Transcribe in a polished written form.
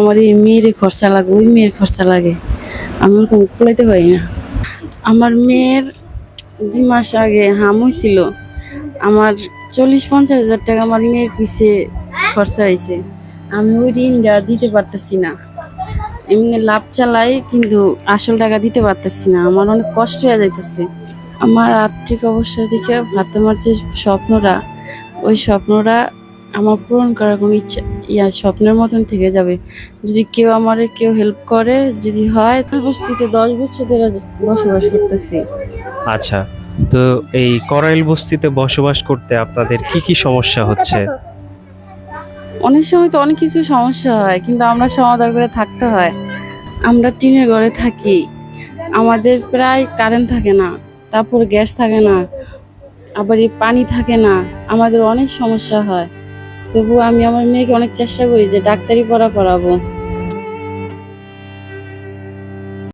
আমার এই মেয়ের খরচা লাগে, ওই মেয়ের খরচা লাগে, আমি ওরকম কুলাইতে পারি না। আমার মেয়ের 2 মাস আগে হাম হয়েছিল, আমার 40-50 হাজার টাকা আমার মেয়ের পিছে খরচা হয়েছে। আমি ওই ঋণটা দিতে পারতেছি না, এমনি লাভ চালাই কিন্তু আসল টাকা দিতে পারতেছি না, আমার অনেক কষ্ট হয়ে যাইতেছে। আমার আর্থিক অবস্থা থেকে আমার যে স্বপ্নটা, ওই স্বপ্নটা আমার পূরণ করার কোনো ইচ্ছা স্বপ্নের মতন থেকে যাবে যদি কেউ হেল্প করে, যদি হয়। বস্তিতে 10 বছর ধরে বসবাস করতেছি। আচ্ছা, তো এই করাইল বস্তিতে বসবাস করতে আপনাদের কি কি সমস্যা হচ্ছে? অনেক সময় তো অনেক কিছু সমস্যা হয়, কিন্তু আমরা সমাধান করে থাকতে হয়। আমরা টিনের ঘরে থাকি, আমাদের প্রায় কারেন্ট থাকে না, তারপর গ্যাস থাকে না, আবার এই পানি থাকে না, আমাদের অনেক সমস্যা হয়। তবু আমি আমার মেয়েকে অনেক চেষ্টা করি যে ডাক্তারি পড়াবো।